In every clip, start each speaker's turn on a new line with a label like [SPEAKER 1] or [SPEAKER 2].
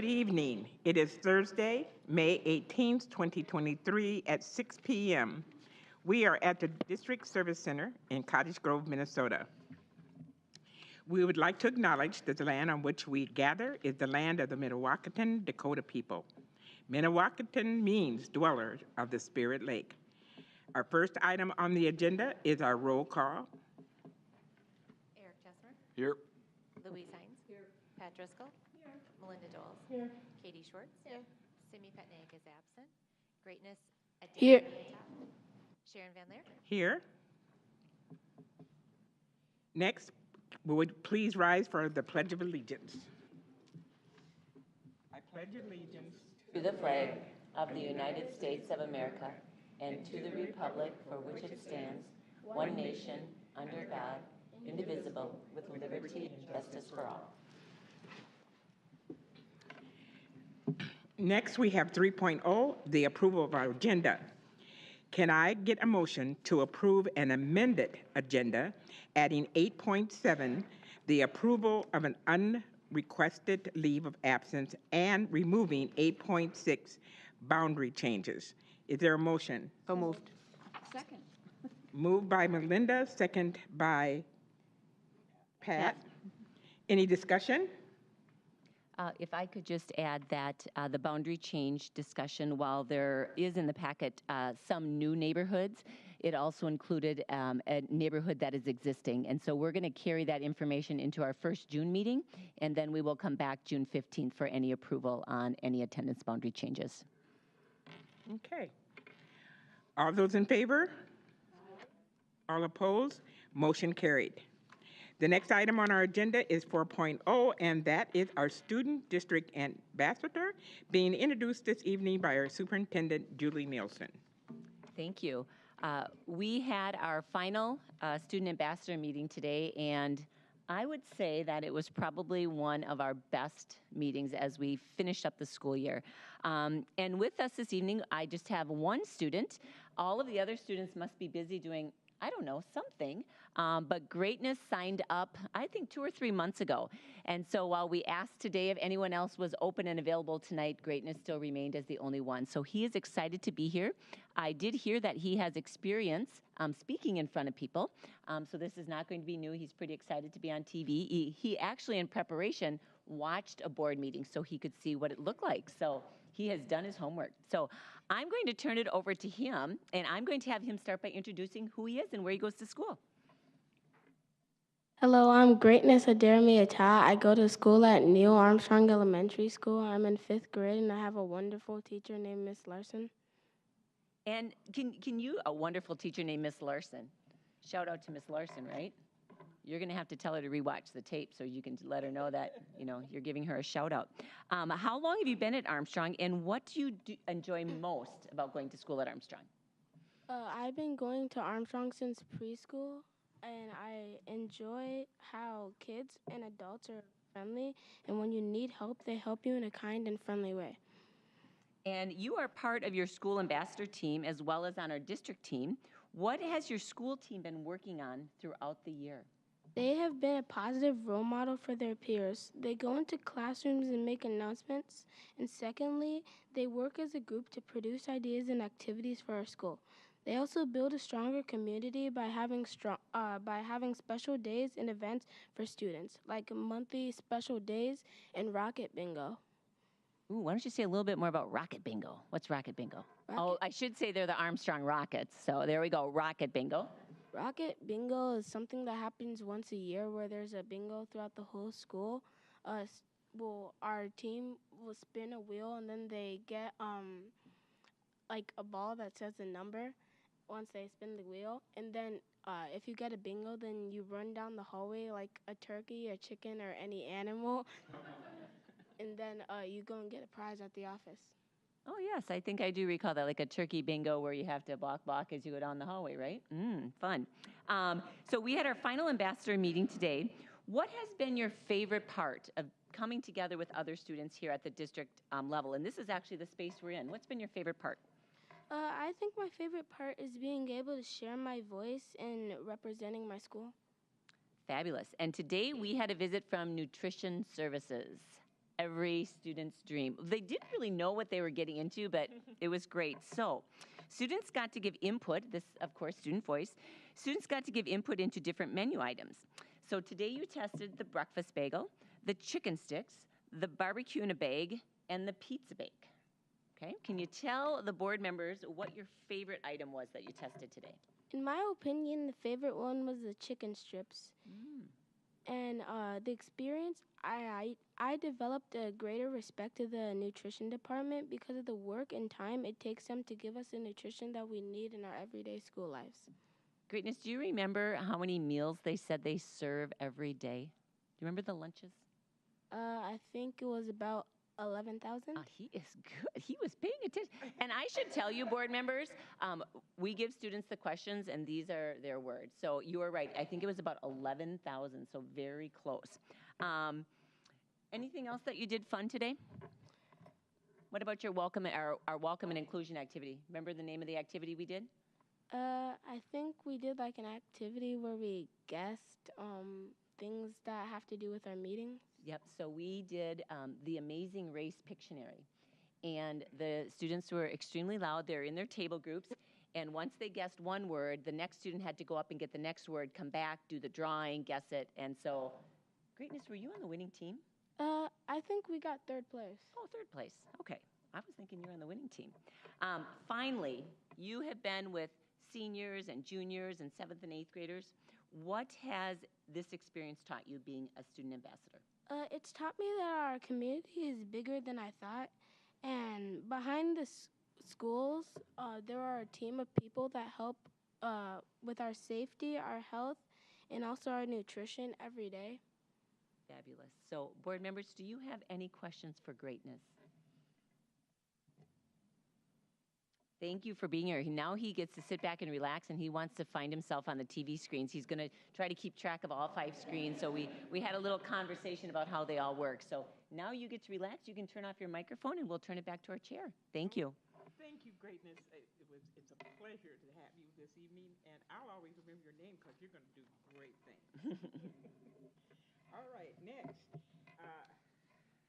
[SPEAKER 1] evening. It is Thursday, May 18th, 2023 at 6 p.m. We are at the District Service Center in Cottage Grove, Minnesota. We would like to acknowledge that the land on which we gather is the land of the Mdewakanton Dakota people. Mdewakanton means dweller of the Spirit Lake. Our first item on the agenda is our roll call.
[SPEAKER 2] Eric Chesmer.
[SPEAKER 3] Here.
[SPEAKER 2] Louise Hines. Here. Pat Driscoll. Here. Melinda Doles.
[SPEAKER 4] Here.
[SPEAKER 2] Katie Schwartz. Here. Simi Petnaik is absent. Greatness Adair.
[SPEAKER 4] Here.
[SPEAKER 2] Sharon Van Leer.
[SPEAKER 1] Here. Next, would please rise for the Pledge of Allegiance. I pledge allegiance
[SPEAKER 5] to the flag of the United States of America and to the republic for which it stands, one nation, under God, indivisible, with liberty and justice for all.
[SPEAKER 1] Next, we have 3.0, the approval of our agenda. Can I get a motion to approve an amended agenda, adding 8.7, the approval of an unrequested leave of absence, and removing 8.6, boundary changes? Is there a motion?
[SPEAKER 4] So moved. Second.
[SPEAKER 1] Moved by Melinda, second by Pat. Any discussion?
[SPEAKER 5] If I could just add that the boundary change discussion, while there is in the packet some new neighborhoods, it also included a neighborhood that is existing. And so we're going to carry that information into our first June meeting, and then we will come back June 15th for any approval on any attendance boundary changes.
[SPEAKER 1] Okay. All those in favor? All opposed? Motion carried. The next item on our agenda is 4.0, and that is our Student District Ambassador being introduced this evening by our Superintendent, Julie Nielsen.
[SPEAKER 5] Thank you. We had our final Student Ambassador meeting today, and I would say that it was probably one of our best meetings as we finished up the school year. And with us this evening, I just have one student. All of the other students must be busy doing, I don't know, something. But Greatness signed up, I think, 2 or 3 months ago. And so while we asked today if anyone else was open and available tonight, Greatness still remained as the only one. So he is excited to be here. I did hear that he has experience speaking in front of people. So this is not going to be new. He's pretty excited to be on TV. He actually, in preparation, watched a board meeting so he could see what it looked like. So he has done his homework. So I'm going to turn it over to him, and I'm going to have him start by introducing who he is and where he goes to school.
[SPEAKER 4] Hello, I'm Greatness Adair. I go to school at Neil Armstrong Elementary School. I'm in 5th grade, and I have a wonderful teacher named Miss Larson.
[SPEAKER 5] And can you, a wonderful teacher named Miss Larson, shout out to Miss Larson, right? You're going to have to tell her to rewatch the tape so you can let her know that, you're giving her a shout out. How long have you been at Armstrong, and what do you enjoy most about going to school at Armstrong?
[SPEAKER 4] I've been going to Armstrong since preschool, and I enjoy how kids and adults are friendly, and when you need help, they help you in a kind and friendly way.
[SPEAKER 5] And you are part of your school ambassador team as well as on our district team. What has your school team been working on throughout the year?
[SPEAKER 4] They have been a positive role model for their peers. They go into classrooms and make announcements. And secondly, they work as a group to produce ideas and activities for our school. They also build a stronger community by having special days and events for students, like monthly special days and Rocket Bingo.
[SPEAKER 5] Ooh, why don't you say a little bit more about Rocket Bingo? What's Rocket Bingo? Oh, I should say they're the Armstrong Rockets. So there we go, Rocket Bingo.
[SPEAKER 4] Rocket Bingo is something that happens once a year where there's a bingo throughout the whole school. Our team will spin a wheel, and then they get like a ball that says a number once they spin the wheel. And then if you get a bingo, then you run down the hallway like a turkey, a chicken, or any animal. And then you go and get a prize at the office.
[SPEAKER 5] Oh, yes, I think I do recall that, like a turkey bingo where you have to block as you go down the hallway, right? Fun. So we had our final ambassador meeting today. What has been your favorite part of coming together with other students here at the district level? And this is actually the space we're in. What's been your favorite part?
[SPEAKER 4] I think my favorite part is being able to share my voice and representing my school.
[SPEAKER 5] Fabulous. And today we had a visit from Nutrition Services. every student's dream. They didn't really know what they were getting into, but it was great. So students got to give input, this, of course, student voice. Students got to give input into different menu items. So today you tested the breakfast bagel, the chicken sticks, the barbecue in a bag, and the pizza bake. Okay, can you tell the board members what your favorite item was that you tested today?
[SPEAKER 4] In my opinion, the favorite one was the chicken strips. And the experience, I developed a greater respect to the nutrition department because of the work and time it takes them to give us the nutrition that we need in our everyday school lives.
[SPEAKER 5] Greatness, do you remember how many meals they said they serve every day? Do you remember the lunches?
[SPEAKER 4] I think it was about 11,000.
[SPEAKER 5] He is good. He was paying attention. And I should tell you, board members, we give students the questions, and these are their words. So you are right. I think it was about 11,000, so very close. Anything else that you did fun today? What about your welcome, our welcome and inclusion activity? Remember the name of the activity we did?
[SPEAKER 4] I think we did like an activity where we guessed things that have to do with our meetings.
[SPEAKER 5] Yep, so we did the Amazing Race Pictionary. And the students were extremely loud. They're in their table groups. And once they guessed one word, the next student had to go up and get the next word, come back, do the drawing, guess it. And so, Greatness, were you on the winning team?
[SPEAKER 4] I think we got third place.
[SPEAKER 5] Oh, third place. Okay. I was thinking you were on the winning team. Finally, you have been with seniors and juniors and 7th and 8th graders. What has this experience taught you being a student ambassador?
[SPEAKER 4] It's taught me that our community is bigger than I thought. And behind the schools, there are a team of people that help with our safety, our health, and also our nutrition every day.
[SPEAKER 5] Fabulous. So, board members, do you have any questions for Greatness? Thank you for being here. Now he gets to sit back and relax, and he wants to find himself on the TV screens. He's going to try to keep track of all 5 screens. So we had a little conversation about how they all work. So now you get to relax. You can turn off your microphone, and we'll turn it back to our chair. Thank you.
[SPEAKER 1] Thank you, Greatness. It's a pleasure to have you this evening, and I'll always remember your name because you're going to do great things. All right, next.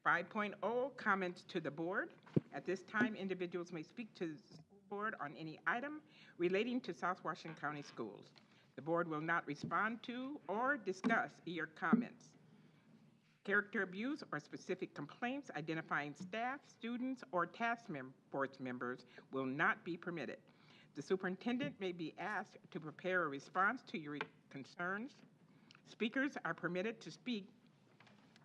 [SPEAKER 1] 5.0, comments to the board. At this time, individuals may speak to the school board on any item relating to South Washington County Schools. The board will not respond to or discuss your comments. Character abuse or specific complaints identifying staff, students, or task force members will not be permitted. The superintendent may be asked to prepare a response to your concerns. Speakers are permitted to speak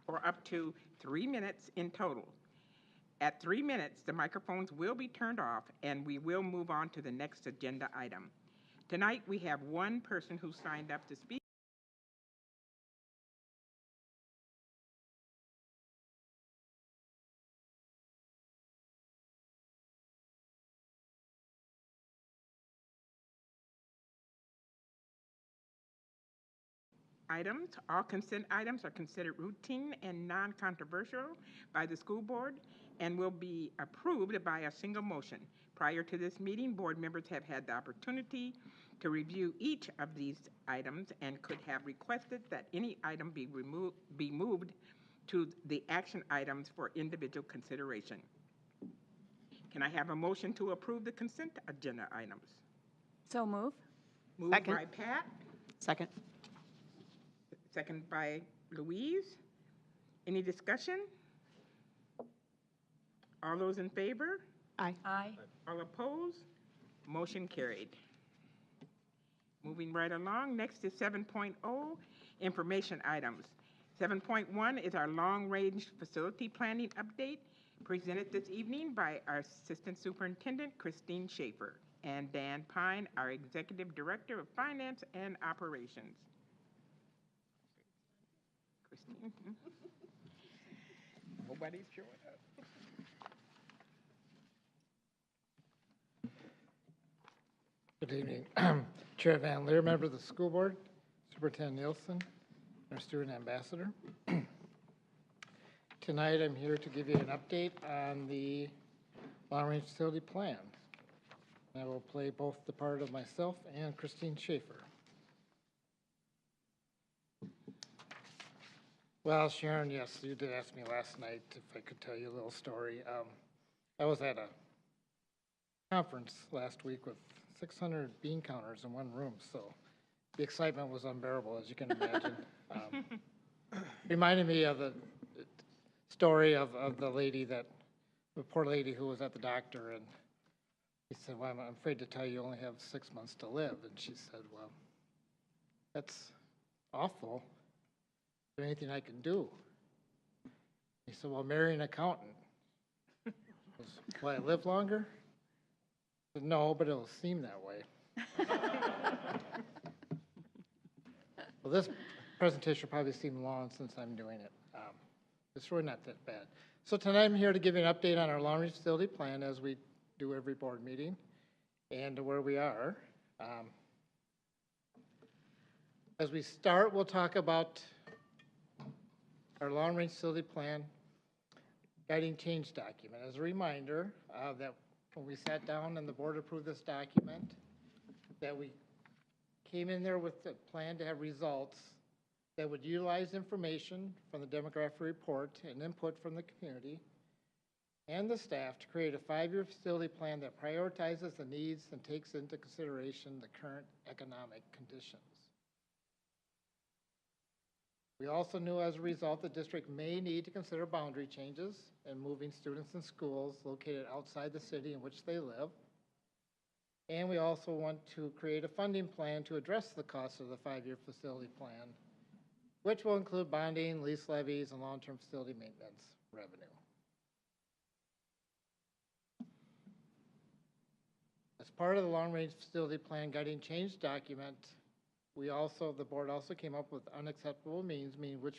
[SPEAKER 1] for up to 3 minutes in total. At 3 minutes, the microphones will be turned off and we will move on to the next agenda item. Tonight, we have one person who signed up to speak. Items. All consent items are considered routine and non-controversial by the school board and will be approved by a single motion. Prior to this meeting, board members have had the opportunity to review each of these items and could have requested that any item be moved to the action items for individual consideration. Can I have a motion to approve the consent agenda items?
[SPEAKER 3] So move.
[SPEAKER 1] Moved
[SPEAKER 3] Second.
[SPEAKER 1] by Pat.
[SPEAKER 3] Second.
[SPEAKER 1] Second by Louise. Any discussion? All those in favor?
[SPEAKER 3] Aye. Aye.
[SPEAKER 1] All opposed? Motion carried. Moving right along, next is 7.0, information items. 7.1 is our long-range facility planning update, presented this evening by our Assistant Superintendent, Christine Schaefer, and Dan Pine, our Executive Director of Finance and Operations. Christine. Nobody's showing up.
[SPEAKER 6] Good evening. Chair Van Leer, member of the school board, Superintendent Nielsen, our student ambassador. Tonight I'm here to give you an update on the long-range facility plan. I will play both the part of myself and Christine Schaefer. Well, Sharon, yes, you did ask me last night if I could tell you a little story. I was at a conference last week with 600 bean counters in one room, so the excitement was unbearable, as you can imagine. Reminded me of the story of the lady the poor lady who was at the doctor, and he said, well, I'm afraid to tell you only have 6 months to live. And she said, well, that's awful. Is there anything I can do? He said, well, marry an accountant. Goes, will I live longer? I said, no, but it'll seem that way. Well, this presentation will probably seem long since I'm doing it. It's really not that bad. So tonight I'm here to give you an update on our long-range facility plan, as we do every board meeting, and where we are. As we start, we'll talk about our long-range facility plan guiding change document. As a reminder that when we sat down and the board approved this document, that we came in there with a plan to have results that would utilize information from the demographic report and input from the community and the staff to create a 5-year facility plan that prioritizes the needs and takes into consideration the current economic conditions. We also knew as a result the district may need to consider boundary changes and moving students in schools located outside the city in which they live. And we also want to create a funding plan to address the cost of the 5-year facility plan, which will include bonding, lease levies, and long-term facility maintenance revenue. As part of the long-range facility plan guiding change document, the board also came up with unacceptable means, meaning which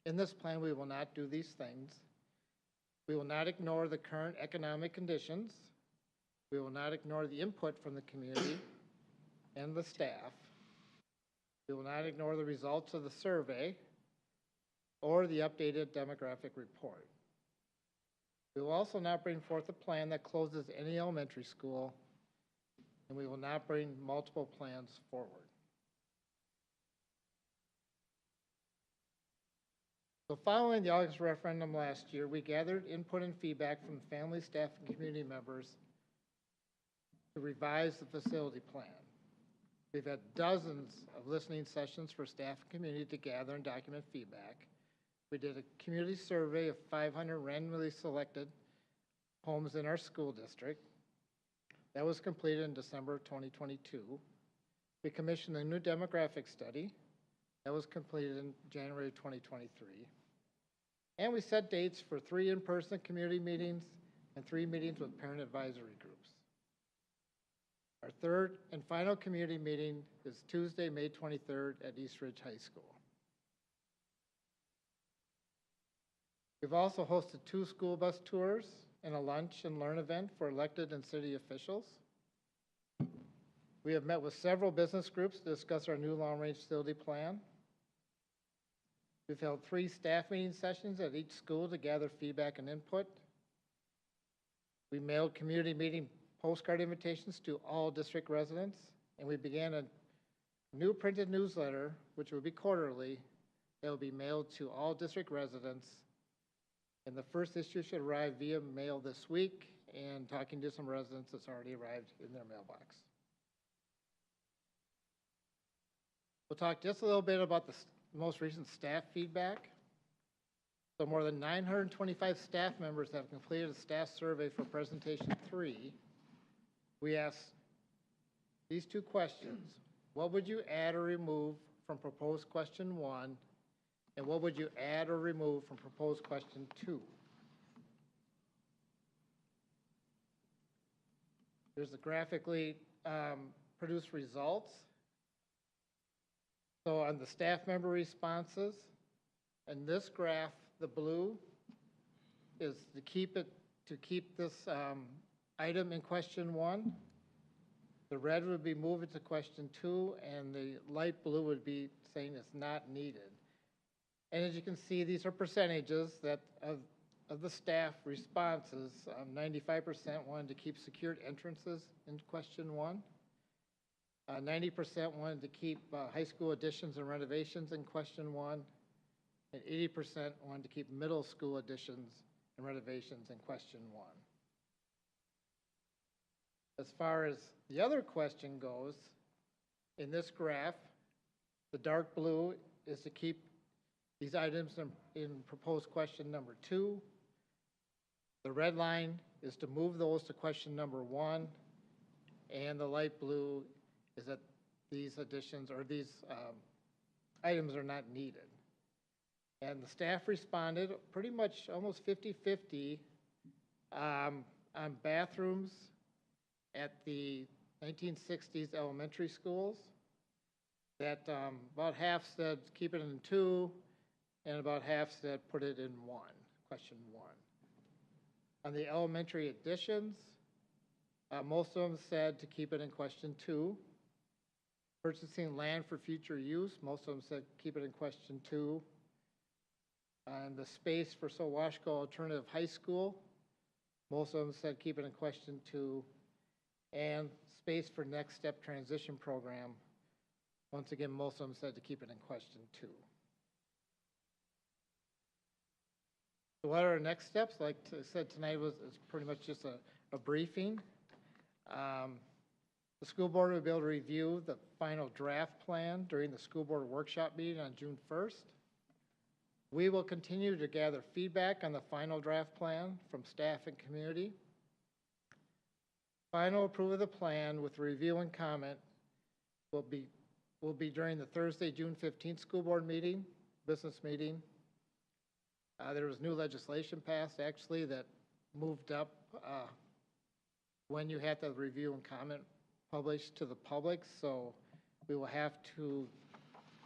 [SPEAKER 6] in this plan we will not do these things. We will not ignore the current economic conditions. We will not ignore the input from the community and the staff. We will not ignore the results of the survey or the updated demographic report. We will also not bring forth a plan that closes any elementary school, and we will not bring multiple plans forward. So following the August referendum last year, we gathered input and feedback from family, staff, and community members to revise the facility plan. We've had dozens of listening sessions for staff and community to gather and document feedback. We did a community survey of 500 randomly selected homes in our school district. That was completed in December of 2022. We commissioned a new demographic study. That was completed in January of 2023. And we set dates for 3 in-person community meetings and 3 meetings with parent advisory groups. Our third and final community meeting is Tuesday, May 23rd at East Ridge High School. We've also hosted 2 school bus tours and a lunch and learn event for elected and city officials. We have met with several business groups to discuss our new long-range facility plan. We've held 3 staff meeting sessions at each school to gather feedback and input. We mailed community meeting postcard invitations to all district residents, and we began a new printed newsletter, which will be quarterly, that will be mailed to all district residents. And the first issue should arrive via mail this week, and talking to some residents, it's already arrived in their mailbox. We'll talk just a little bit about the most recent staff feedback. So more than 925 staff members have completed a staff survey for presentation 3. We asked these 2 questions. What would you add or remove from proposed question 1? And what would you add or remove from proposed question 2? Here's the graphically produced results. So on the staff member responses, and this graph, the blue, is to keep this item in question 1. The red would be move it to question 2, and the light blue would be saying it's not needed. And as you can see, these are percentages that of the staff responses. 95% wanted to keep secured entrances in question 1. 90% wanted to keep high school additions and renovations in question 1. and 80% wanted to keep middle school additions and renovations in question 1. As far as the other question goes, in this graph, the dark blue is to keep these items in proposed question number 2. The red line is to move those to question number 1, and the light blue is that these additions or these items are not needed. And the staff responded pretty much almost 50-50 on bathrooms at the 1960s elementary schools. That about half said keep it in 2, and about half said put it in 1, question 1. On the elementary additions, most of them said to keep it in question 2. Purchasing land for future use, most of them said keep it in question 2. And the space for SoWashCo Alternative High School, most of them said keep it in question 2. And space for Next Step Transition Program, once again, most of them said to keep it in question 2. So what are our next steps? Like I said, tonight is pretty much just a briefing. The school board will be able to review the final draft plan during the school board workshop meeting on June 1st. We will continue to gather feedback on the final draft plan from staff and community. Final approval of the plan with review and comment will be during the Thursday, June 15th school board meeting, business meeting. There was new legislation passed actually that moved up when you had the review and comment published to the public. So we will have to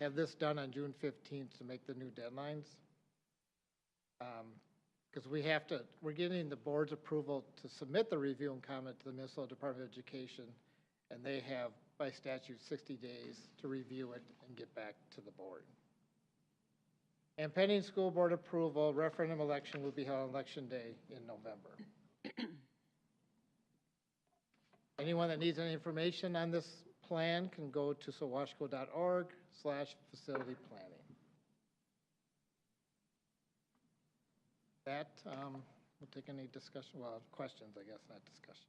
[SPEAKER 6] have this done on June 15th to make the new deadlines. Because we're getting the board's approval to submit the review and comment to the Minnesota Department of Education, and they have by statute 60 days to review it and get back to the board. And pending school board approval, referendum election will be held on election day in November. Anyone that needs any information on this plan can go to sowashco.org/facility planning. That, we'll take any discussion, well, questions, I guess, not discussion.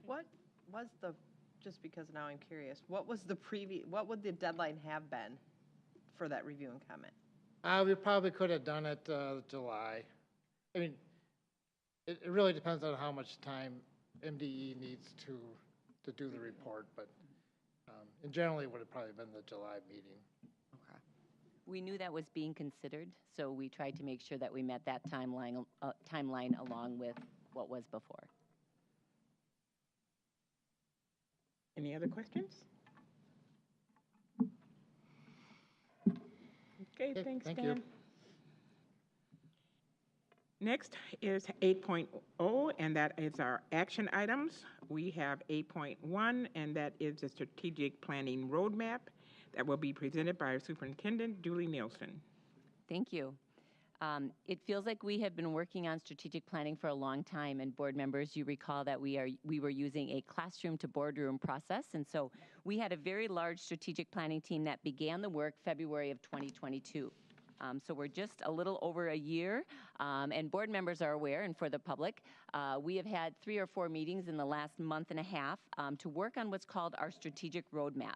[SPEAKER 7] What was the, just because now I'm curious, what would the deadline have been for that review and comment?
[SPEAKER 6] We probably could have done it July. I mean, it really depends on how much time MDE needs to do the report, but and generally it would have probably been the July meeting.
[SPEAKER 7] Okay.
[SPEAKER 5] We knew that was being considered, so we tried to make sure that we met that timeline along with what was before.
[SPEAKER 1] Any other questions? Okay, thanks,
[SPEAKER 6] thank
[SPEAKER 1] Dan.
[SPEAKER 6] you.
[SPEAKER 1] Next is 8.0, and that is our action items. We have 8.1, and that is the strategic planning roadmap that will be presented by our superintendent, Julie Nielsen.
[SPEAKER 5] Thank you. It feels like we have been working on strategic planning for a long time, and board members, you recall that we were using a classroom to boardroom process, and so we had a very large strategic planning team that began the work February of 2022. So we're just a little over a year, and board members are aware, and for the public, we have had 3 or 4 meetings in the last month and a half to work on what's called our strategic roadmap.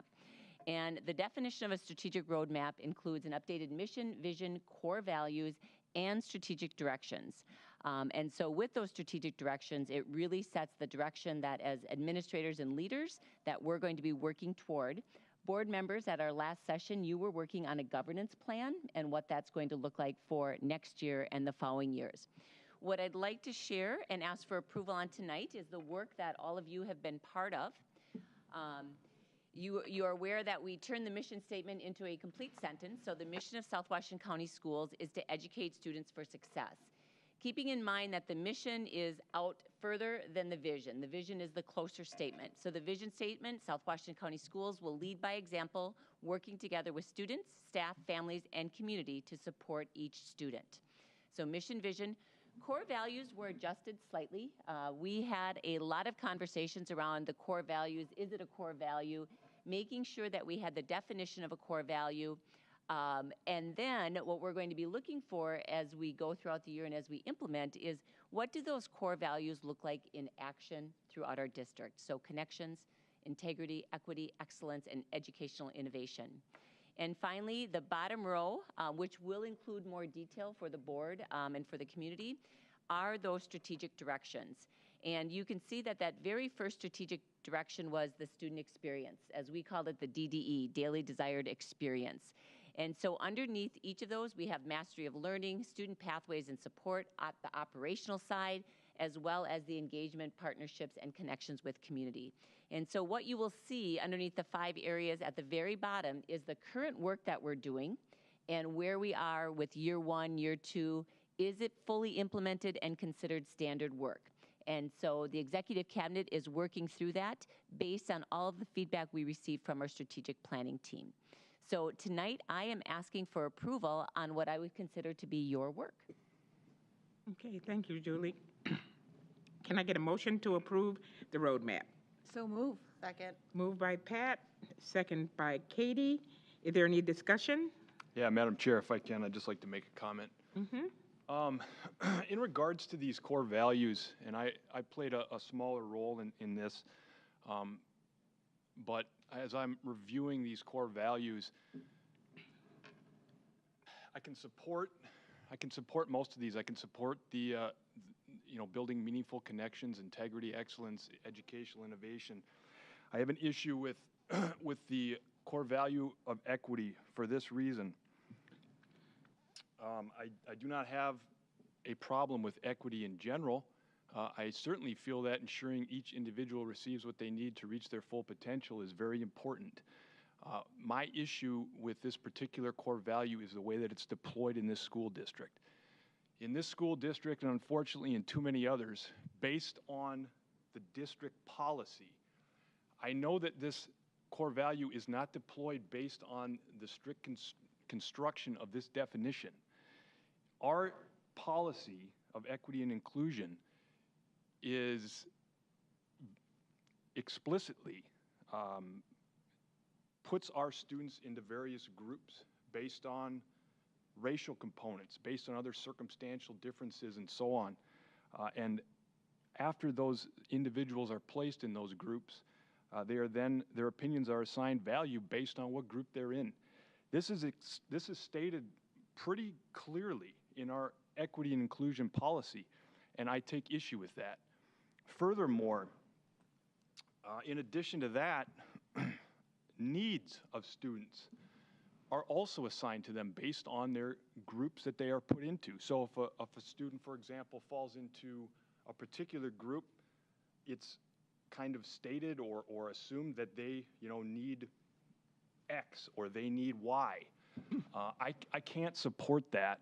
[SPEAKER 5] And the definition of a strategic roadmap includes an updated mission, vision, core values, and strategic directions. And so with those strategic directions, it really sets the direction that as administrators and leaders that we're going to be working toward. Board members, at our last session, you were working on a governance plan and what that's going to look like for next year and the following years. What I'd like to share and ask for approval on tonight is the work that all of you have been part of. You are aware that we turned the mission statement into a complete sentence. So the mission of South Washington County Schools is to educate students for success. Keeping in mind that the mission is out further than the vision. The vision is the closer statement. So the vision statement, South Washington County Schools will lead by example, working together with students, staff, families, and community to support each student. So mission, vision, Core values were adjusted slightly. We had a lot of conversations around the core values. Is it a core value? Making sure that we had the definition of a core value. And then what we're going to be looking for as we go throughout the year and as we implement is what do those core values look like in action throughout our district? So connections, integrity, equity, excellence, and educational innovation. And finally, the bottom row, which will include more detail for the board and for the community, are those strategic directions. And you can see that that very first strategic direction was the student experience, as we called it the DDE, Daily Desired Experience. And so underneath each of those, we have mastery of learning, student pathways and support at the operational side, as well as the engagement, partnerships, and connections with community. And so what you will see underneath the 5 areas at the very bottom is the current work that we're doing and where we are with year 1, year 2. Is it fully implemented and considered standard work? And so the executive cabinet is working through that based on all of the feedback we received from our strategic planning team. So tonight I am asking for approval on what I would consider to be your work.
[SPEAKER 1] Okay, thank you, Julie. Can I get a motion to approve the roadmap?
[SPEAKER 3] So move.
[SPEAKER 7] Second.
[SPEAKER 1] Moved by Pat, second by Katie. Is there any discussion?
[SPEAKER 8] Yeah, Madam Chair, if I can, I'd just like to make a comment. In regards to these core values, and I played a smaller role in this, but as I'm reviewing these core values, I can support most of these. I can support the building meaningful connections, integrity, excellence, educational innovation. I have an issue with with the core value of equity for this reason. I do not have a problem with equity in general. I certainly feel that ensuring each individual receives what they need to reach their full potential is very important. My issue with this particular core value is the way that it's deployed in this school district. In this school district, and unfortunately in too many others, based on the district policy, I know that this core value is not deployed based on the strict construction of this definition. Our policy of equity and inclusion is explicitly puts our students into various groups based on racial components, based on other circumstantial differences and so on. And after those individuals are placed in those groups, their opinions are assigned value based on what group they're in. This is stated pretty clearly in our equity and inclusion policy, and I take issue with that. Furthermore, in addition to that, needs of students are also assigned to them based on their groups that they are put into. So if a student, for example, falls into a particular group, it's kind of stated or assumed that they need X or they need Y. I can't support that.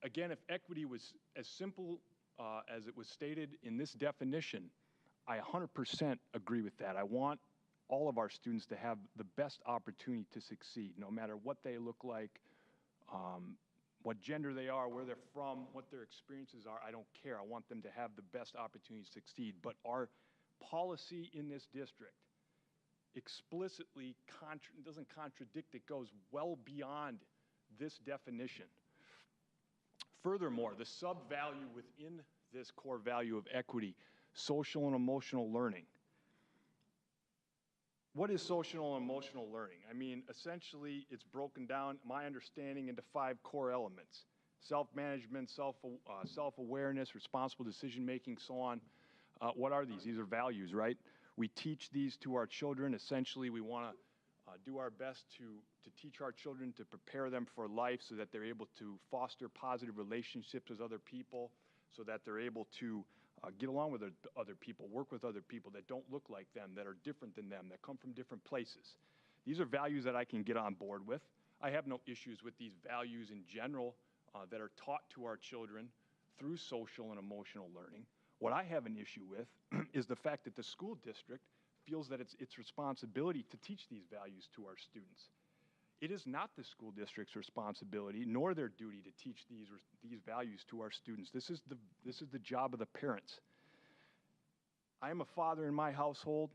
[SPEAKER 8] Again, if equity was as simple as it was stated in this definition, I 100% agree with that. I want all of our students to have the best opportunity to succeed, no matter what they look like, what gender they are, where they're from, what their experiences are. I don't care. I want them to have the best opportunity to succeed. But our policy in this district explicitly doesn't contradict. It goes well beyond this definition. Furthermore, the sub-value within this core value of equity, social and emotional learning. What is social and emotional learning? I mean, essentially, it's broken down, my understanding, into 5 core elements: self-management, self-awareness, responsible decision-making, so on. What are these? These are values, right? We teach these to our children. Essentially, we want to do our best to teach our children, to prepare them for life so that they're able to foster positive relationships with other people, so that they're able to get along with other people, work with other people that don't look like them, that are different than them, that come from different places. These are values that I can get on board with. I have no issues with these values in general that are taught to our children through social and emotional learning. What I have an issue with is the fact that the school district feels that it's its responsibility to teach these values to our students. It is not the school district's responsibility nor their duty to teach these values to our students. This is the job of the parents. I am a father in my household.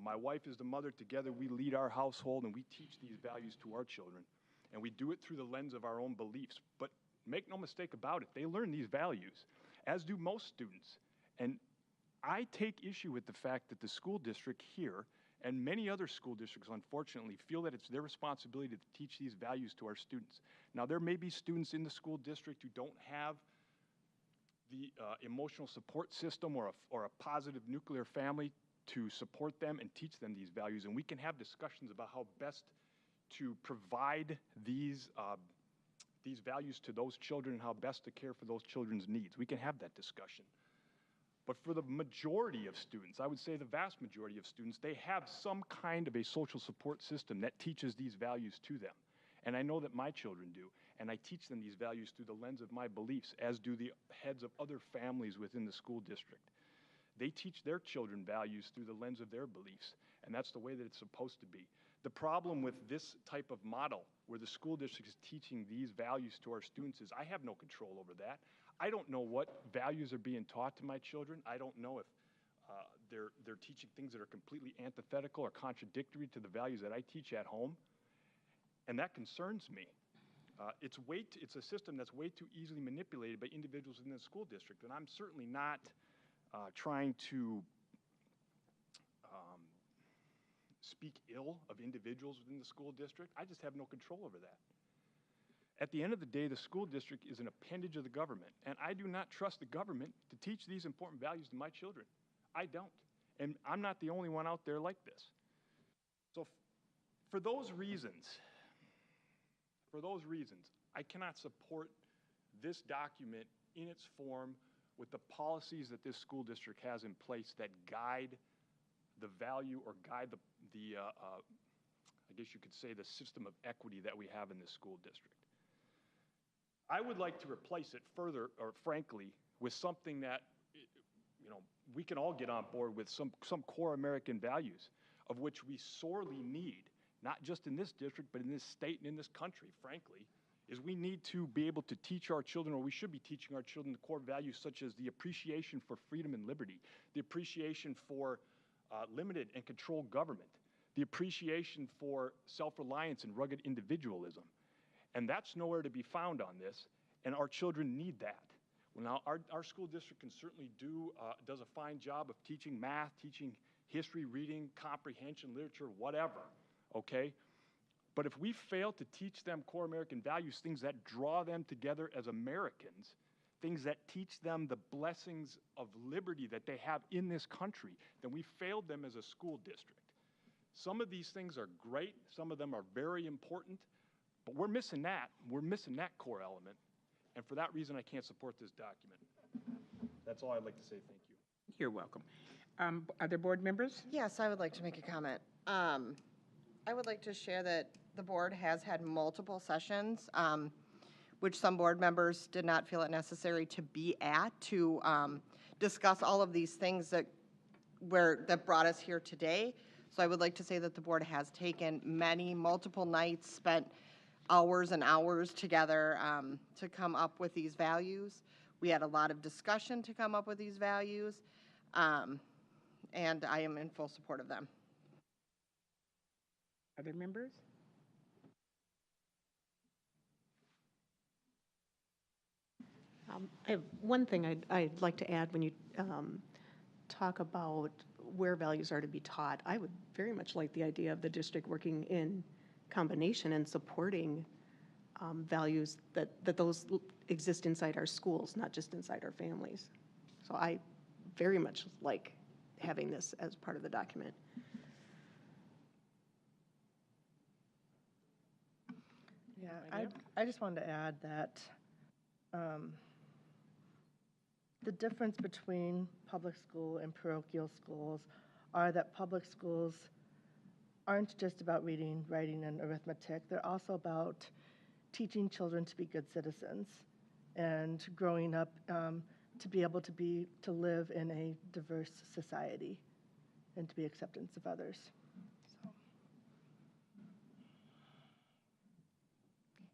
[SPEAKER 8] My wife is the mother. Together we lead our household and we teach these values to our children. And we do it through the lens of our own beliefs. But make no mistake about it, they learn these values, as do most students. And I take issue with the fact that the school district here and many other school districts, unfortunately, feel that it's their responsibility to teach these values to our students. Now, there may be students in the school district who don't have the emotional support system or a positive nuclear family to support them and teach them these values, and we can have discussions about how best to provide these values to those children and how best to care for those children's needs. We can have that discussion. But for the majority of students, I would say the vast majority of students, they have some kind of a social support system that teaches these values to them. And I know that my children do. And I teach them these values through the lens of my beliefs, as do the heads of other families within the school district. They teach their children values through the lens of their beliefs. And that's the way that it's supposed to be. The problem with this type of model, where the school district is teaching these values to our students, is I have no control over that. I don't know what values are being taught to my children. I don't know if they're teaching things that are completely antithetical or contradictory to the values that I teach at home. And that concerns me. It's a system that's way too easily manipulated by individuals within the school district. And I'm certainly not trying to speak ill of individuals within the school district. I just have no control over that. At the end of the day, the school district is an appendage of the government, and I do not trust the government to teach these important values to my children. I don't. And I'm not the only one out there like this. So for those reasons, I cannot support this document in its form with the policies that this school district has in place that guide the value or guide I guess you could say, the system of equity that we have in this school district. I would like to replace it further, or frankly, with something that, we can all get on board with, some core American values, of which we sorely need, not just in this district, but in this state and in this country, frankly, is we need to be able to teach our children, or we should be teaching our children, the core values such as the appreciation for freedom and liberty, the appreciation for limited and controlled government, the appreciation for self-reliance and rugged individualism. And that's nowhere to be found on this, and our children need that. Well, now, our school district can certainly does a fine job of teaching math, teaching history, reading, comprehension, literature, whatever, okay? But if we fail to teach them core American values, things that draw them together as Americans, things that teach them the blessings of liberty that they have in this country, then we failed them as a school district. Some of these things are great, some of them are very important, but we're missing that. We're missing that core element. And for that reason, I can't support this document. That's all I'd like to say. Thank you.
[SPEAKER 1] You're welcome. Other board members?
[SPEAKER 7] Yes, I would like to make a comment. I would like to share that the board has had multiple sessions, which some board members did not feel it necessary to be at to discuss all of these things that brought us here today. So I would like to say that the board has taken multiple nights, spent hours and hours together to come up with these values. We had a lot of discussion to come up with these values, and I am in full support of them.
[SPEAKER 1] Other members?
[SPEAKER 9] I have one thing I'd like to add when you talk about where values are to be taught. I would very much like the idea of the district working in combination and supporting values that those exist inside our schools, not just inside our families. So I very much like having this as part of the document.
[SPEAKER 10] Yeah, I just wanted to add that the difference between public school and parochial schools are that public schools aren't just about reading, writing, and arithmetic. They're also about teaching children to be good citizens and growing up to be able to live in a diverse society and to be acceptance of others. So.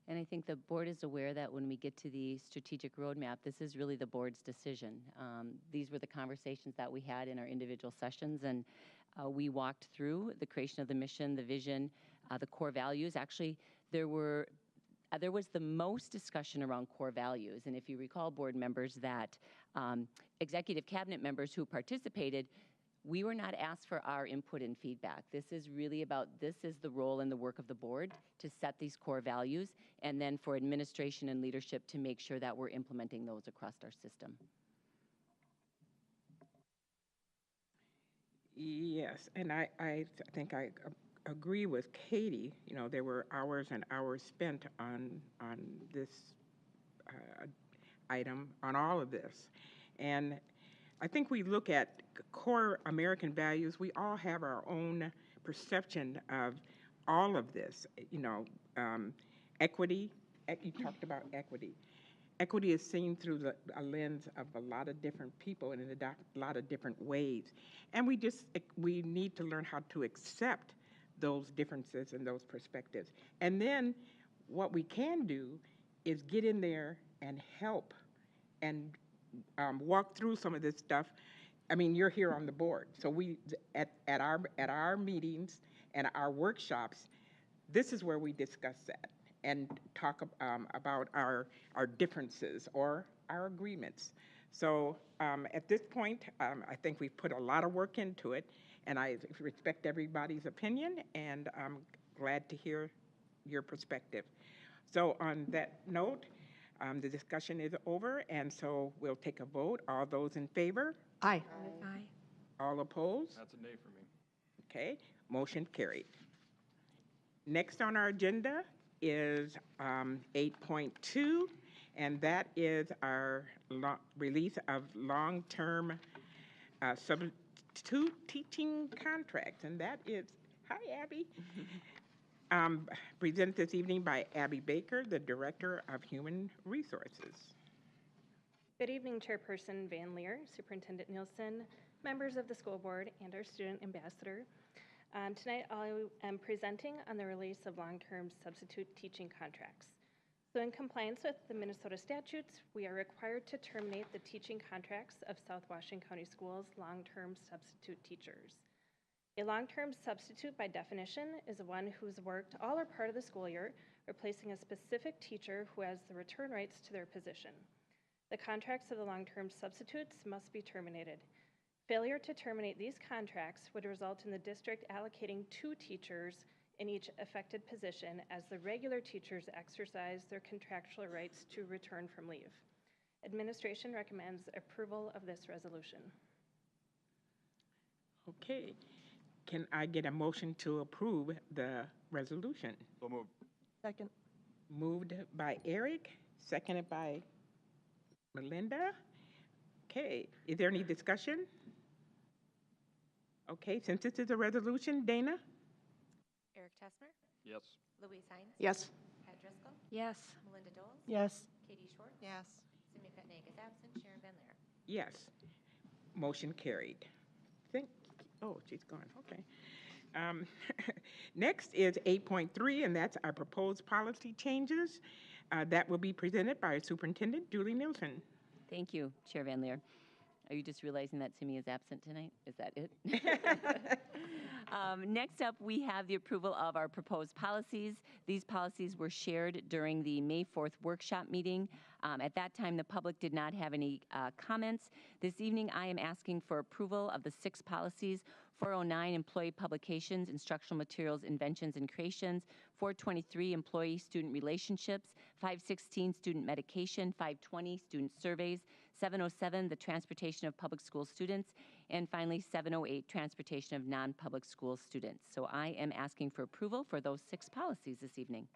[SPEAKER 5] And I think the board is aware that when we get to the strategic roadmap, this is really the board's decision. These were the conversations that we had in our individual sessions, and we walked through the creation of the mission, the vision, the core values. Actually, there was the most discussion around core values. And if you recall, board members, that executive cabinet members who participated, we were not asked for our input and feedback. This is really about, this is the role and the work of the board to set these core values, and then for administration and leadership to make sure that we're implementing those across our system.
[SPEAKER 1] Yes, and I think I agree with Katie. You know, there were hours and hours spent on this item, on all of this. And I think we look at core American values. We all have our own perception of all of this. You know, equity. You talked about equity. Equity is seen through a lens of a lot of different people and in a lot of different ways. And we need to learn how to accept those differences and those perspectives. And then what we can do is get in there and help and walk through some of this stuff. I mean, you're here on the board, so we at our meetings and our workshops, this is where we discuss that and talk about our differences or our agreements. So at this point, I think we've put a lot of work into it, and I respect everybody's opinion, and I'm glad to hear your perspective. So on that note, the discussion is over, and so we'll take a vote. All those in favor?
[SPEAKER 9] Aye.
[SPEAKER 3] Aye.
[SPEAKER 1] All opposed?
[SPEAKER 8] That's a nay for me.
[SPEAKER 1] Okay, motion carried. Next on our agenda is 8.2, and that is our release of long-term substitute teaching contracts, and that is, hi Abby, presented this evening by Abby Baker, the Director of Human Resources.
[SPEAKER 11] Good evening, Chairperson Van Leer, Superintendent Nielsen, members of the school board, and our student ambassador. Tonight, I am presenting on the release of long-term substitute teaching contracts. So in compliance with the Minnesota statutes, we are required to terminate the teaching contracts of SoWashCo County Schools' long-term substitute teachers. A long-term substitute, by definition, is one who's worked all or part of the school year, replacing a specific teacher who has the return rights to their position. The contracts of the long-term substitutes must be terminated. Failure to terminate these contracts would result in the district allocating 2 teachers in each affected position as the regular teachers exercise their contractual rights to return from leave. Administration recommends approval of this resolution.
[SPEAKER 1] Okay, can I get a motion to approve the resolution?
[SPEAKER 8] So moved.
[SPEAKER 10] Second.
[SPEAKER 1] Moved by Eric, seconded by Melinda. Okay, is there any discussion? Okay, since this is a resolution, Dana?
[SPEAKER 2] Eric Tessmer,
[SPEAKER 8] Yes.
[SPEAKER 2] Louise Hines.
[SPEAKER 9] Yes.
[SPEAKER 2] Pat Driscoll,
[SPEAKER 3] Yes.
[SPEAKER 2] Melinda Doles,
[SPEAKER 10] Yes.
[SPEAKER 2] Katie Schwartz.
[SPEAKER 7] Yes.
[SPEAKER 2] Simi Petnag is absent, Sharon Van Leer.
[SPEAKER 1] Yes. Motion carried. Oh, she's gone, okay. Next is 8.3, and that's our proposed policy changes. That will be presented by Superintendent Julie Nielsen.
[SPEAKER 5] Thank you, Chair Van Leer. Are you just realizing that Simi is absent tonight? Is that it? Next up, we have the approval of our proposed policies. These policies were shared during the May 4th workshop meeting. At that time, the public did not have any comments. This evening, I am asking for approval of the 6 policies: 409, employee publications, instructional materials, inventions, and creations; 423, employee-student relationships; 516, student medication; 520, student surveys; 707, the transportation of public school students; and finally, 708, transportation of non-public school students. So I am asking for approval for those 6 policies this evening.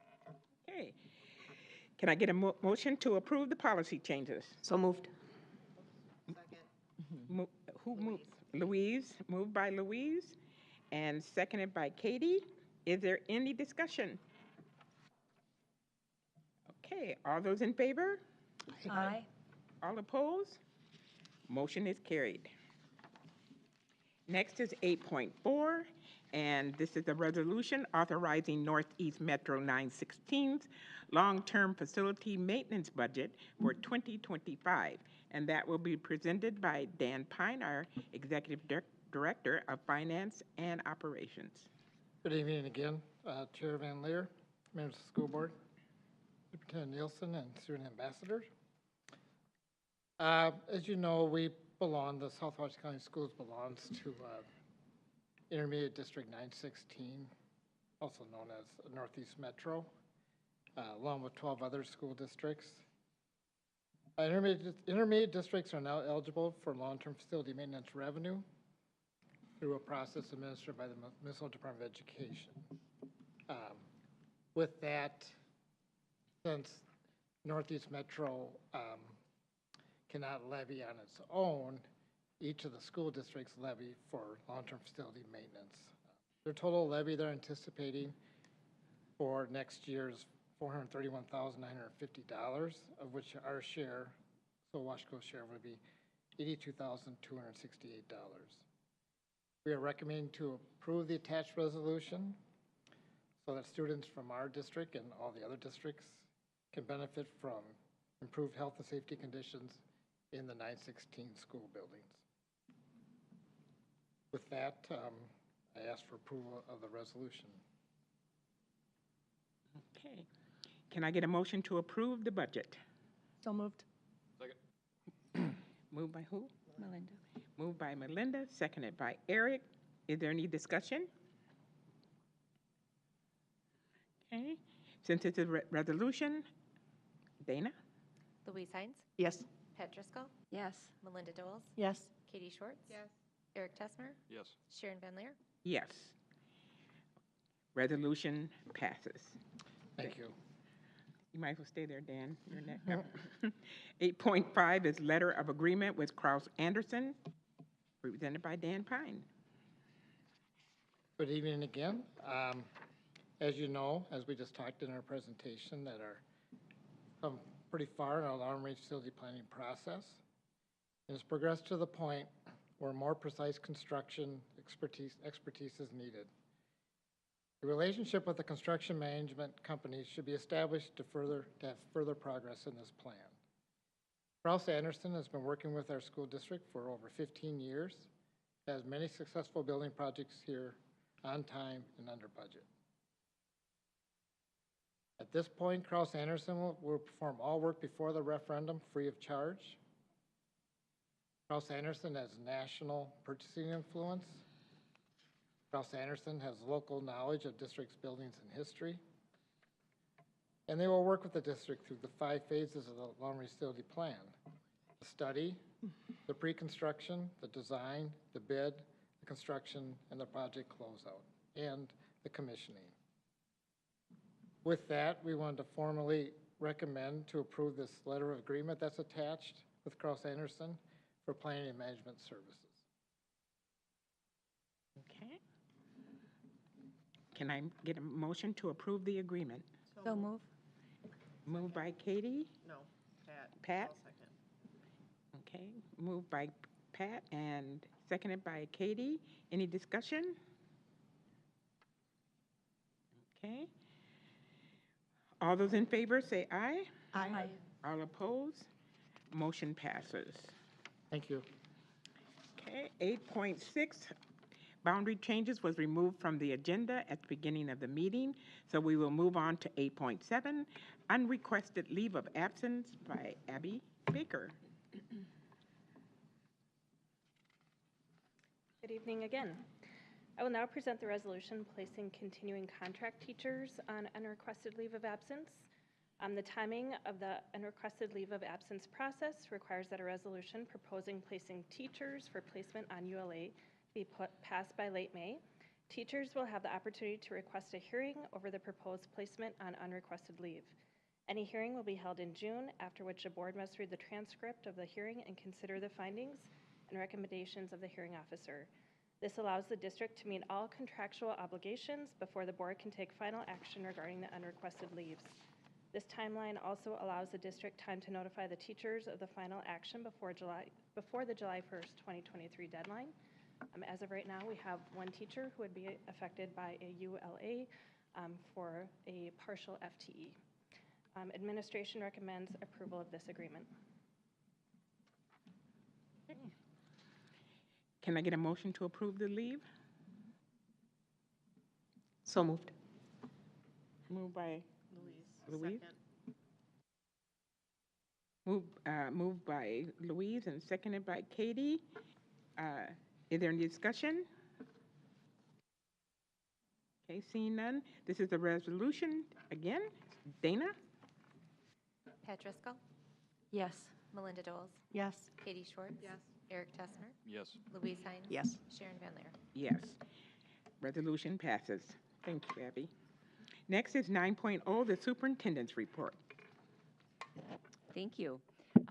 [SPEAKER 1] Okay. Can I get a motion to approve the policy changes?
[SPEAKER 9] So moved.
[SPEAKER 1] Who moved? Louise, moved by Louise, and seconded by Katie. Is there any discussion? Okay, all those in favor?
[SPEAKER 3] Aye.
[SPEAKER 1] All opposed? Motion is carried. Next is 8.4, and this is a resolution authorizing Northeast Metro 916's long-term facility maintenance budget for 2025, and that will be presented by Dan Pine, our Executive Director of Finance and Operations.
[SPEAKER 6] Good evening again, Chair Van Leer, members of the school board, Superintendent Nielsen, and student ambassadors. As you know, the SoWashCo County Schools belongs to Intermediate District 916, also known as Northeast Metro, along with 12 other school districts. Intermediate districts are now eligible for long-term facility maintenance revenue through a process administered by the Minnesota Department of Education. With that, since Northeast Metro cannot levy on its own, each of the school districts levy for long-term facility maintenance. Their total levy they're anticipating for next year is $431,950, of which our share, SoWashCo share, would be $82,268. We are recommending to approve the attached resolution so that students from our district and all the other districts can benefit from improved health and safety conditions in the 916 school buildings. With that, I ask for approval of the resolution.
[SPEAKER 1] Okay. Can I get a motion to approve the budget?
[SPEAKER 3] So moved.
[SPEAKER 1] Moved by who?
[SPEAKER 3] Melinda.
[SPEAKER 1] Moved by Melinda, seconded by Eric. Is there any discussion? Okay. Since it's a resolution, Dana?
[SPEAKER 2] Louise Hines,
[SPEAKER 3] Yes.
[SPEAKER 2] Pat Driscoll,
[SPEAKER 3] Yes.
[SPEAKER 2] Melinda Doles,
[SPEAKER 3] Yes.
[SPEAKER 2] Katie Schwartz.
[SPEAKER 7] Yes.
[SPEAKER 2] Eric Tessmer,
[SPEAKER 8] Yes.
[SPEAKER 2] Sharon Van Leer.
[SPEAKER 1] Yes. Resolution passes.
[SPEAKER 6] Thank you.
[SPEAKER 1] You might as well stay there, Dan. You're next. 8.5 is letter of agreement with Kraus Anderson, represented by Dan Pine.
[SPEAKER 6] Good evening again. As you know, as we just talked in our presentation, that are come pretty far in our long-range facility planning process. And it's progressed to the point where more precise construction expertise is needed. The relationship with the construction management companies should be established to have further progress in this plan. Kraus Anderson has been working with our school district for over 15 years, has many successful building projects here on time and under budget. At this point, Kraus Anderson will perform all work before the referendum free of charge. Kraus Anderson has national purchasing influence. Kraus Anderson has local knowledge of district's buildings and history. And they will work with the district through the 5 phases of the long-range facility plan: the study, the pre-construction, the design, the bid, the construction, and the project closeout, and the commissioning. With that, we wanted to formally recommend to approve this letter of agreement that's attached with Kraus Anderson for planning and management services.
[SPEAKER 1] Okay. Can I get a motion to approve the agreement?
[SPEAKER 3] So move.
[SPEAKER 1] Moved by Katie?
[SPEAKER 7] No, Pat.
[SPEAKER 1] Pat?
[SPEAKER 7] I'll second.
[SPEAKER 1] Okay, moved by Pat and seconded by Katie. Any discussion? Okay. All those in favor say aye.
[SPEAKER 3] Aye.
[SPEAKER 1] All opposed? Motion passes.
[SPEAKER 6] Thank you.
[SPEAKER 1] Okay, 8.6, boundary changes was removed from the agenda at the beginning of the meeting, so we will move on to 8.7, unrequested leave of absence by Abby Baker.
[SPEAKER 11] Good evening again. I will now present the resolution placing continuing contract teachers on unrequested leave of absence. The timing of the unrequested leave of absence process requires that a resolution proposing placing teachers for placement on ULA be passed by late May. Teachers will have the opportunity to request a hearing over the proposed placement on unrequested leave. Any hearing will be held in June, after which the board must read the transcript of the hearing and consider the findings and recommendations of the hearing officer. This allows the district to meet all contractual obligations before the board can take final action regarding the unrequested leaves. This timeline also allows the district time to notify the teachers of the final action before the July 1st, 2023 deadline. As of right now, we have one teacher who would be affected by a ULA for a partial FTE. Administration recommends approval of this agreement.
[SPEAKER 1] Can I get a motion to approve the leave?
[SPEAKER 9] So moved.
[SPEAKER 1] Moved by Louise. Moved by Louise and seconded by Katie. Is there any discussion? Okay, seeing none. This is a resolution. Again, Dana?
[SPEAKER 2] Pat Driscoll,
[SPEAKER 3] Yes.
[SPEAKER 2] Melinda Doles,
[SPEAKER 9] Yes.
[SPEAKER 2] Katie Schwartz.
[SPEAKER 3] Yes.
[SPEAKER 2] Eric Tessner,
[SPEAKER 8] Yes.
[SPEAKER 2] Louise Hines.
[SPEAKER 9] Yes.
[SPEAKER 2] Sharon Van Leer.
[SPEAKER 1] Yes. Resolution passes. Thank you, Abby. Next is 9.0, the superintendent's report.
[SPEAKER 5] Thank you.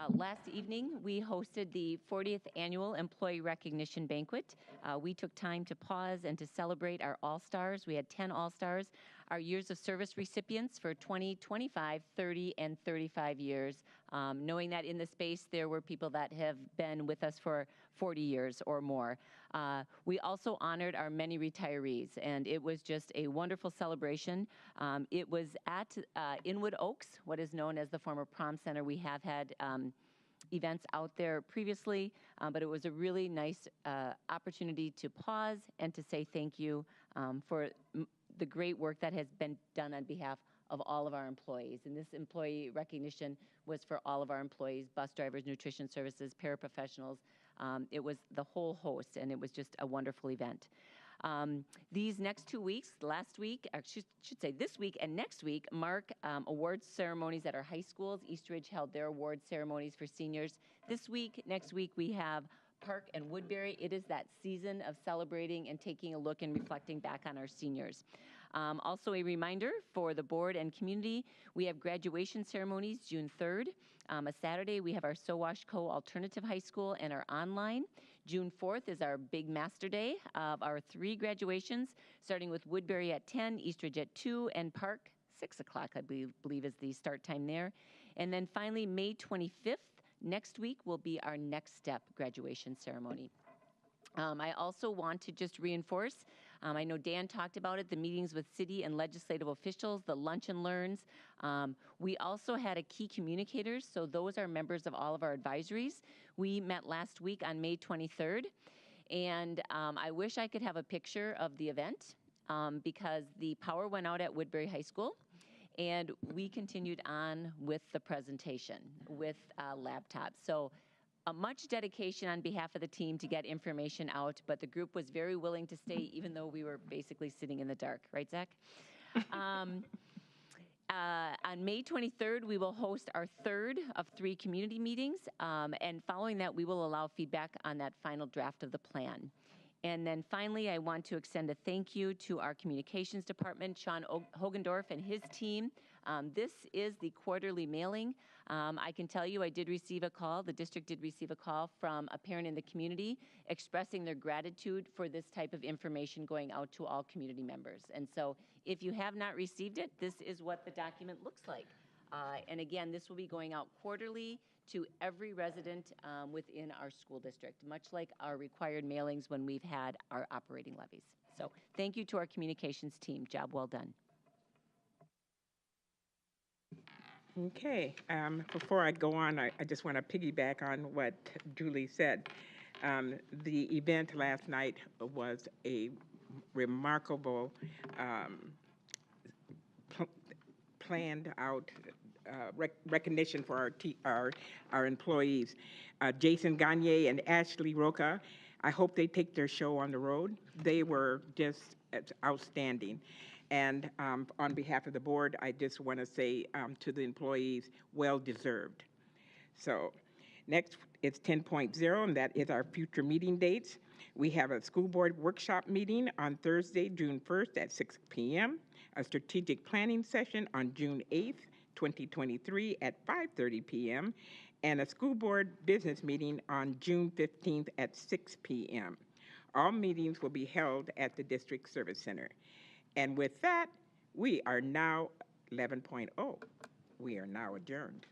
[SPEAKER 5] Last evening, we hosted the 40th Annual Employee Recognition Banquet. We took time to pause and to celebrate our All-Stars. We had 10 All-Stars, our years of service recipients for 20, 25, 30, and 35 years, knowing that in the space there were people that have been with us for 40 years or more. We also honored our many retirees, and it was just a wonderful celebration. It was at Inwood Oaks, what is known as the former Prom Center. We have had events out there previously, but it was a really nice opportunity to pause and to say thank you for the great work that has been done on behalf of all of our employees. And this employee recognition was for all of our employees, bus drivers, nutrition services, paraprofessionals. It was the whole host, and it was just a wonderful event. These next 2 weeks, last week, I should say this week and next week, mark awards ceremonies at our high schools. Eastridge held their award ceremonies for seniors. This week, next week, we have Park and Woodbury. It is that season of celebrating and taking a look and reflecting back on our seniors. Also a reminder for the board and community, we have graduation ceremonies June 3rd. A Saturday, we have our SoWashCo Alternative High School and our online. June 4th is our big master day of our 3 graduations, starting with Woodbury at 10, Eastridge at 2, and Park 6 o'clock, I believe is the start time there. And then finally, May 25th, next week, will be our next step graduation ceremony. I also want to just reinforce, I know Dan talked about it, the meetings with city and legislative officials, the lunch and learns. We also had a key communicators, so those are members of all of our advisories. We met last week on May 23rd, and I wish I could have a picture of the event because the power went out at Woodbury High School, and we continued on with the presentation with laptops. So much dedication on behalf of the team to get information out, but the group was very willing to stay even though we were basically sitting in the dark. Right, Zach? On May 23rd, we will host our 3rd of 3 community meetings, and following that, we will allow feedback on that final draft of the plan. And then finally, I want to extend a thank you to our communications department, Sean Hogendorf and his team. This is the quarterly mailing. I can tell you I did receive a call, the district did receive a call from a parent in the community expressing their gratitude for this type of information going out to all community members. And so if you have not received it, this is what the document looks like. And again, this will be going out quarterly to every resident within our school district, much like our required mailings when we've had our operating levies. So thank you to our communications team. Job well done.
[SPEAKER 1] Okay, before I go on, I just want to piggyback on what Julie said. The event last night was a remarkable, planned out recognition for our employees. Jason Gagne and Ashley Roca, I hope they take their show on the road. They were just outstanding. And on behalf of the board, I just want to say to the employees, well deserved. So next, it's 10.0, and that is our future meeting dates. We have a school board workshop meeting on Thursday, June 1st at 6 p.m., a strategic planning session on June 8th, 2023 at 5:30 p.m., and a school board business meeting on June 15th at 6 p.m. All meetings will be held at the District Service Center. And with that, we are now 11.0. We are now adjourned.